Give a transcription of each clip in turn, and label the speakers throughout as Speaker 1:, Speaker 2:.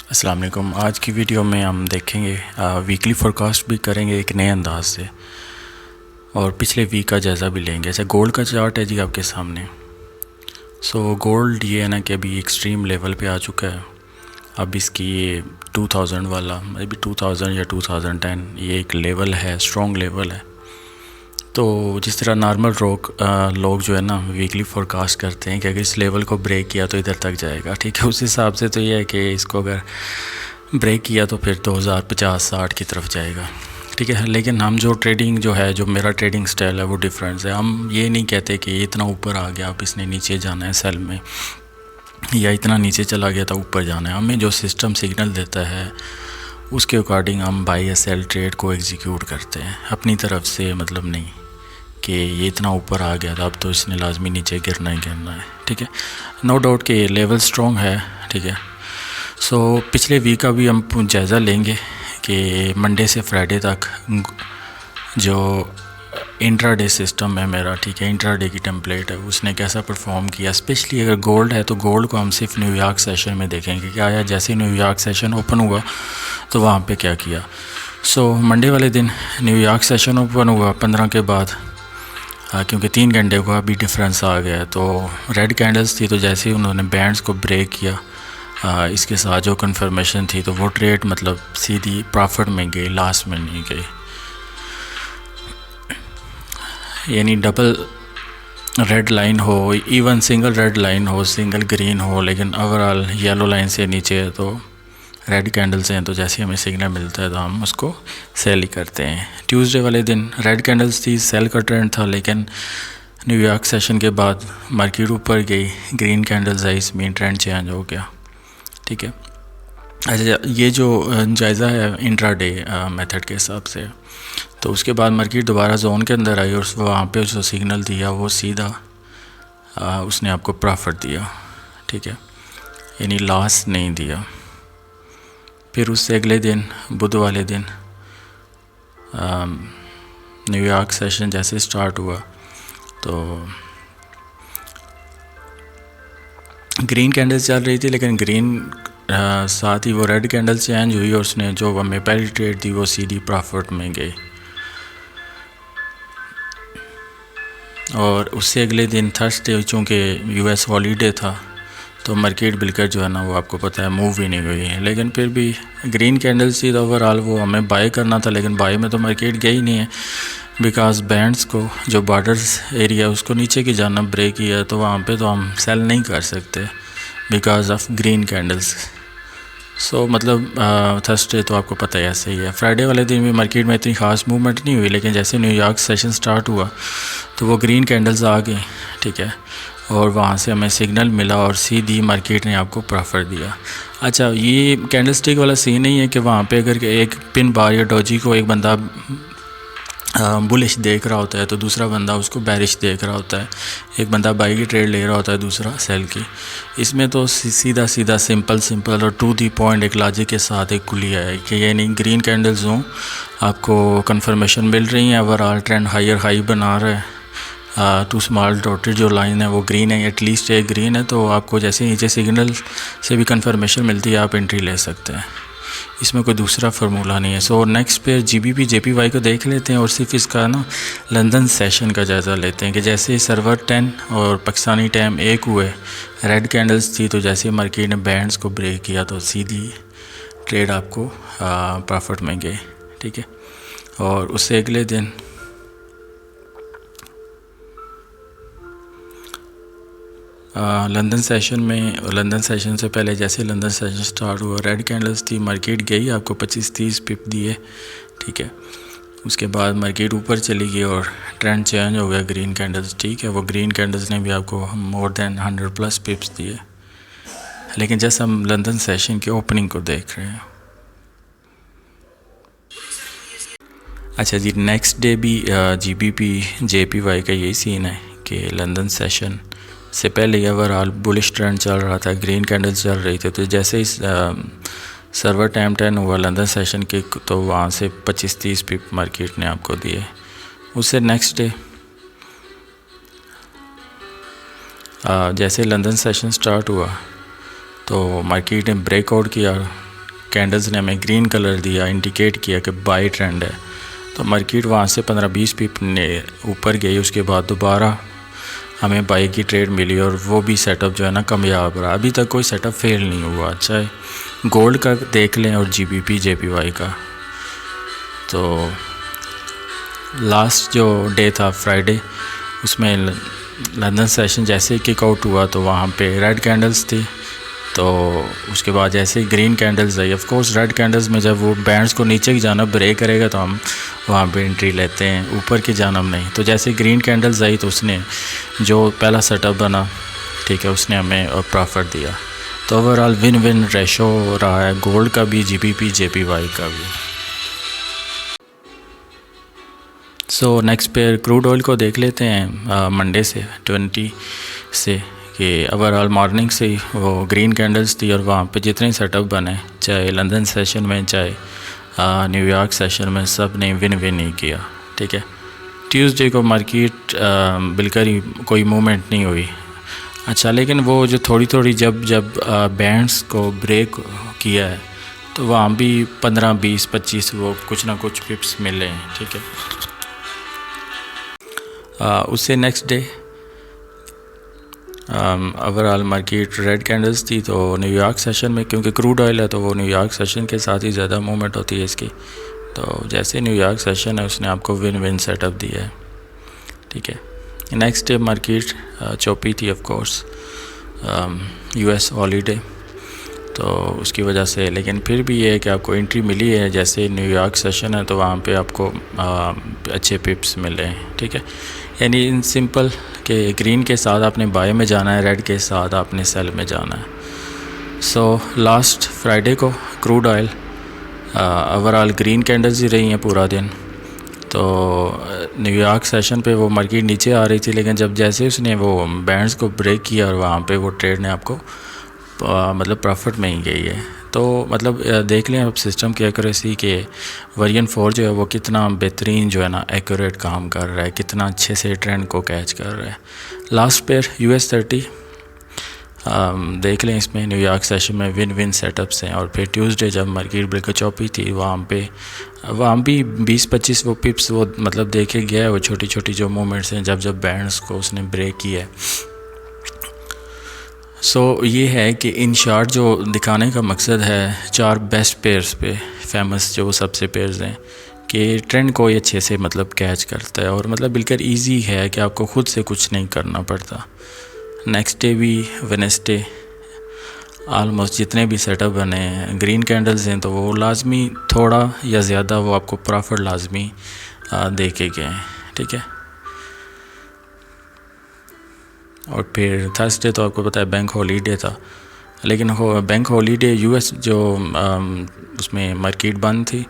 Speaker 1: अस्सलाम वालेकुम। आज की वीडियो में हम देखेंगे वीकली फोरकास्ट भी करेंगे एक नए अंदाज से, और पिछले वीक का जायज़ा भी लेंगे। जैसे गोल्ड का चार्ट है जी आपके सामने। गोल्ड ये है ना कि अभी एक्सट्रीम लेवल पे आ चुका है। अब इसकी ये 2000 वाला, अभी 2000 या 2010 ये एक लेवल है, स्ट्रॉन्ग लेवल है। तो जिस तरह नॉर्मल लोग जो है ना वीकली फोरकास्ट करते हैं कि अगर इस लेवल को ब्रेक किया तो इधर तक जाएगा, ठीक है। उस हिसाब से तो ये है कि इसको अगर ब्रेक किया तो फिर 2050-60 की तरफ जाएगा, ठीक है। लेकिन हम जो ट्रेडिंग जो है, जो मेरा ट्रेडिंग स्टाइल है वो डिफरेंस है। हम ये नहीं कहते कि इतना ऊपर आ गया अब इसने नीचे जाना है सेल में, या इतना नीचे चला गया था ऊपर जाना है। हमें जो सिस्टम सिग्नल देता है उसके अकॉर्डिंग हम बाई या सेल ट्रेड को एग्जीक्यूट करते हैं अपनी तरफ से। मतलब नहीं कि ये इतना ऊपर आ गया था अब तो इसने लाजमी नीचे गिरना ही गिरना है, ठीक है। नो डाउट कि लेवल स्ट्रॉन्ग है, ठीक है। पिछले वीक का भी हम जायज़ा लेंगे कि मंडे से फ्राइडे तक जो इंट्राडे सिस्टम है मेरा, ठीक है, इंट्राडे की टेम्पलेट है, उसने कैसा परफॉर्म किया। स्पेशली अगर गोल्ड है तो गोल्ड को हम सिर्फ न्यूयॉर्क सेशन में देखेंगे कि आया जैसे न्यूयॉर्क सेशन ओपन हुआ तो वहाँ पे क्या किया। मंडे वाले दिन न्यूयॉर्क सेशन ओपन हुआ 15 के बाद, क्योंकि 3 घंटे का भी डिफरेंस आ गया। तो रेड कैंडल्स थी, तो जैसे ही उन्होंने बैंड्स को ब्रेक किया इसके साथ जो कन्फर्मेशन थी, तो वो ट्रेड मतलब सीधी प्रॉफिट में गई, लास्ट में नहीं गई। यानी डबल रेड लाइन हो, इवन सिंगल रेड लाइन हो, सिंगल ग्रीन हो, लेकिन ओवरऑल येलो लाइन से नीचे है तो रेड कैंडल्स हैं, तो जैसे हमें सिग्नल मिलता है तो हम उसको सेल ही करते हैं। ट्यूसडे वाले दिन रेड कैंडल्स थी, सेल का ट्रेंड था, लेकिन न्यूयॉर्क सेशन के बाद मार्केट ऊपर गई, ग्रीन कैंडल्स आई, इसमें ट्रेंड चेंज हो गया, ठीक है। अच्छा, ये जो जायज़ा है इंट्राडे मेथड के हिसाब से, तो उसके बाद मार्केट दोबारा जोन के अंदर आई और वहाँ पे जो सिग्नल दिया वो सीधा उसने आपको प्रॉफिट दिया, ठीक है, यानी लॉस नहीं दिया। फिर उससे अगले दिन बुध वाले दिन न्यूयॉर्क सेशन जैसे स्टार्ट हुआ तो ग्रीन कैंडल्स चल रही थी, लेकिन ग्रीन साथ ही वो रेड कैंडल चेंज हुई और उसने जो हमें पहली ट्रेड थी वो सीधी प्रॉफिट में गई। और उससे अगले दिन थर्सडे, चूँकि यूएस हॉलीडे था, तो मार्केट बिल्कुल जो है ना वो आपको पता है मूव ही नहीं हुई है। लेकिन फिर भी ग्रीन कैंडल्स थी तो ओवरऑल वो हमें बाय करना था, लेकिन बाय में तो मार्केट गई नहीं है, बिकॉज बैंड्स को जो बॉर्डर्स एरिया उसको नीचे की जानब ब्रेक किया, तो वहाँ पे तो हम सेल नहीं कर सकते बिकॉज ऑफ ग्रीन कैंडल्स। मतलब थर्सडे तो आपको पता है ऐसे ही है। फ्राइडे वाले दिन भी मार्केट में इतनी ख़ास मूवमेंट नहीं हुई, लेकिन जैसे न्यूयॉर्क सेशन स्टार्ट हुआ तो वो ग्रीन कैंडल्स आ गई, ठीक है, और वहाँ से हमें सिग्नल मिला और सीधी मार्केट ने आपको प्रॉफिट दिया। अच्छा, ये कैंडलस्टिक वाला सीन नहीं है कि वहाँ पे अगर एक पिन बार या डोजी को एक बंदा बुलिश देख रहा होता है तो दूसरा बंदा उसको बैरिश देख रहा होता है, एक बंदा बाई की ट्रेड ले रहा होता है, दूसरा सेल की। इसमें तो सीधा सीधा सिंपल और टू दी पॉइंट एक लॉजिक के साथ एक खुलिया है कि यानी ग्रीन कैंडल्स हों, आपको कंफर्मेशन मिल रही है, ओवरऑल ट्रेंड हायर हाई बना रहा है, टू स्मॉल डॉटेड जो लाइन है वो ग्रीन है, एटलीस्ट एक ग्रीन है, तो आपको जैसे नीचे सिग्नल से भी कंफर्मेशन मिलती है आप एंट्री ले सकते हैं। इसमें कोई दूसरा फार्मूला नहीं है। नेक्स्ट पे जीबीपी जेपीवाई को देख लेते हैं और सिर्फ इसका ना लंदन सेशन का जायज़ा लेते हैं कि जैसे सर्वर 10 और पाकिस्तानी टाइम 1 हुए, रेड कैंडल्स थी, तो जैसे मार्केट ने बैंड्स को ब्रेक किया तो सीधी ट्रेड आपको प्रॉफिट में गए, ठीक है। और उससे अगले दिन लंदन सेशन से पहले जैसे लंदन सेशन स्टार्ट हुआ, रेड कैंडल्स थी, मार्केट गई, आपको 25-30 पिप दिए, ठीक है। उसके बाद मार्केट ऊपर चली गई और ट्रेंड चेंज हो गया, ग्रीन कैंडल्स, ठीक है। वो ग्रीन कैंडल्स ने भी आपको मोर देन 100+ पिप्स दिए। लेकिन जैसे हम लंदन सेशन की ओपनिंग को देख रहे हैं, अच्छा जी, नेक्स्ट डे भी जीबीपी जेपीवाई का यही सीन है कि लंदन सेशन से पहले ओवरऑल बुलिश ट्रेंड चल रहा था, ग्रीन कैंडल्स चल रही थी, तो जैसे ही सर्वर टाइम 10 हुआ लंदन सेशन के, तो वहाँ से 25-30 पिप मार्केट ने आपको दिए। उससे नेक्स्ट डे जैसे लंदन सेशन स्टार्ट हुआ तो मार्केट ने ब्रेकआउट किया कैंडल्स ने हमें ग्रीन कलर दिया, इंडिकेट किया कि बाई ट्रेंड है, तो मार्केट वहाँ से 15-20 पिप ने ऊपर गई। उसके बाद दोबारा हमें बाई की ट्रेड मिली और वो भी सेटअप जो है ना कामयाब रहा। अभी तक कोई सेटअप फेल नहीं हुआ। चाहे गोल्ड का देख लें और GBP JPY का। तो लास्ट जो डे था फ्राइडे, उसमें लंदन सेशन जैसे किक आउट हुआ तो वहाँ पे रेड कैंडल्स थी। तो उसके बाद जैसे green candles I, of course red candles में जब वो बैंड्स को नीचे की जानब ब्रेक करेगा तो हम वहाँ पे एंट्री लेते हैं, ऊपर की जानब नहीं। तो जैसे ग्रीन कैंडल्स आई तो उसने जो पहला सेटअप बना, ठीक है, उसने हमें प्रॉफिट दिया। तो ओवरऑल विन विन रेशो रहा है गोल्ड का भी, GBP JPY का भी। So next pair crude oil को देख लेते हैं मंडे से 20 से, कि ओवरऑल मॉर्निंग से ही वो ग्रीन कैंडल्स थी और वहाँ पे जितने सेटअप बने, चाहे लंदन सेशन में चाहे न्यूयॉर्क सेशन में, सब ने विन विन ही किया। ठीक है, ट्यूसडे को मार्केट बिल्कुल ही कोई मूवमेंट नहीं हुई। अच्छा, लेकिन वो जो थोड़ी थोड़ी जब बैंड्स को ब्रेक किया है तो वहाँ भी 15, 20, 25 वो कुछ ना कुछ पिप्स मिले हैं। ठीक है, उससे next day overall market red candles थी। तो न्यूयॉर्क सेशन में, क्योंकि क्रूड ऑयल है तो वो न्यूयॉर्क सेशन के साथ ही ज़्यादा मूवमेंट होती है इसकी। तो जैसे न्यूयॉर्क सेशन है उसने आपको विन विन सेटअप दिया है। ठीक है, नेक्स्ट डे मार्केट चौपी थी, ऑफ कोर्स US हॉलीडे, तो उसकी वजह से। लेकिन फिर भी ये है कि आपको एंट्री मिली है। जैसे न्यूयॉर्क सेशन है तो वहाँ पे आपको अच्छे पिप्स मिले हैं। ठीक है, यानी इन सिंपल कि ग्रीन के साथ आपने बाय में जाना है, रेड के साथ आपने सेल में जाना है। सो लास्ट फ्राइडे को crude oil overall green candles ही रही हैं पूरा दिन। तो न्यूयॉर्क सेशन पे वो मार्केट नीचे आ रही थी, लेकिन जब जैसे उसने वो बैंड्स को ब्रेक किया और वहाँ पे वो ट्रेड ने आपको मतलब प्रॉफिट में ही गई है। तो मतलब देख लें आप सिस्टम की एक्यूरेसी के वर्जन 4 जो है वो कितना बेहतरीन जो है ना एक्यूरेट काम कर रहा है, कितना अच्छे से ट्रेंड को कैच कर रहा है। लास्ट पेयर US 30 देख लें, इसमें न्यूयॉर्क सेशन में विन विन सेटअप्स हैं। और फिर ट्यूसडे जब मार्केट बिल्कुल चौपी थी वहाँ भी 20-25 वो पिप्स वो मतलब देखे गया है। वो छोटी छोटी जो मूवमेंट्स हैं जब बैंड्स को उसने ब्रेक किया है। सो ये है कि इन शॉर्ट जो दिखाने का मकसद है 4 बेस्ट पेयर्स पे, फेमस जो सबसे पेयर्स हैं, कि ट्रेंड को ये अच्छे से मतलब कैच करता है और मतलब बिल्कुल इजी है कि आपको ख़ुद से कुछ नहीं करना पड़ता। नेक्स्ट डे भी वेडनेसडे आलमोस्ट जितने भी सेटअप बने हैं ग्रीन कैंडल्स हैं, तो वो लाजमी थोड़ा या ज़्यादा वो आपको प्रॉफिट लाजमी दे के गए हैं। ठीक है, और फिर थर्सडे तो आपको पता है बैंक हॉलीडे था, लेकिन बैंक हॉलीडे US जो उसमें मार्केट बंद थी,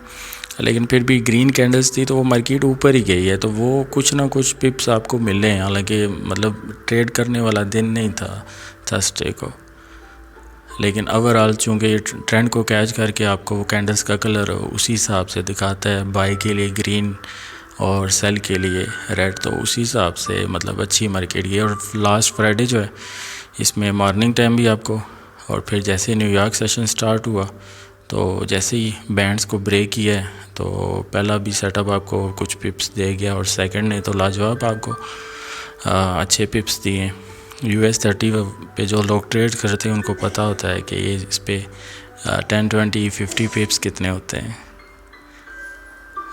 Speaker 1: लेकिन फिर भी ग्रीन कैंडल्स थी तो वो मार्केट ऊपर ही गई है। तो वो कुछ ना कुछ पिप्स आपको मिले हैं, हालांकि मतलब ट्रेड करने वाला दिन नहीं था थर्सडे को, लेकिन ओवरऑल चूँकि ट्रेंड को कैच करके आपको वो कैंडल्स का कलर उसी हिसाब से दिखाता है, बाई के लिए ग्रीन और सेल के लिए रेड, तो उसी हिसाब से मतलब अच्छी मार्केट है। और लास्ट फ्राइडे जो है इसमें मॉर्निंग टाइम भी आपको, और फिर जैसे न्यूयॉर्क सेशन स्टार्ट हुआ तो जैसे ही बैंड्स को ब्रेक किया है तो पहला भी सेटअप आपको कुछ पिप्स दे गया और सेकंड ने तो लाजवाब आपको अच्छे पिप्स दिए। US 30 पे जो लोग ट्रेड करते हैं उनको पता होता है कि ये इस पे 10, 20, 50 पिप्स कितने होते हैं।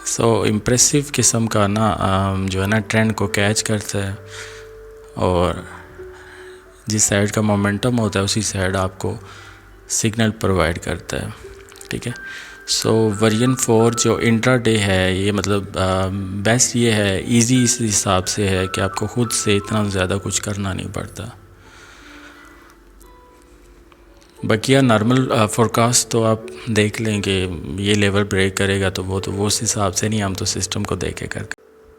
Speaker 1: सो इम्प्रेसिव किस्म का ना जो है ना ट्रेंड को कैच करता है और जिस साइड का मोमेंटम होता है उसी साइड आपको सिग्नल प्रोवाइड करता है। ठीक है, सो वर्जन 4 जो इंट्राडे है ये मतलब बेस्ट ये है, इजी इस हिसाब से है कि आपको ख़ुद से इतना ज़्यादा कुछ करना नहीं पड़ता। बकिया नॉर्मल फोरकास्ट तो आप देख लें कि ये लेवल ब्रेक करेगा तो वो उस हिसाब से नहीं, हम तो सिस्टम को देख के कर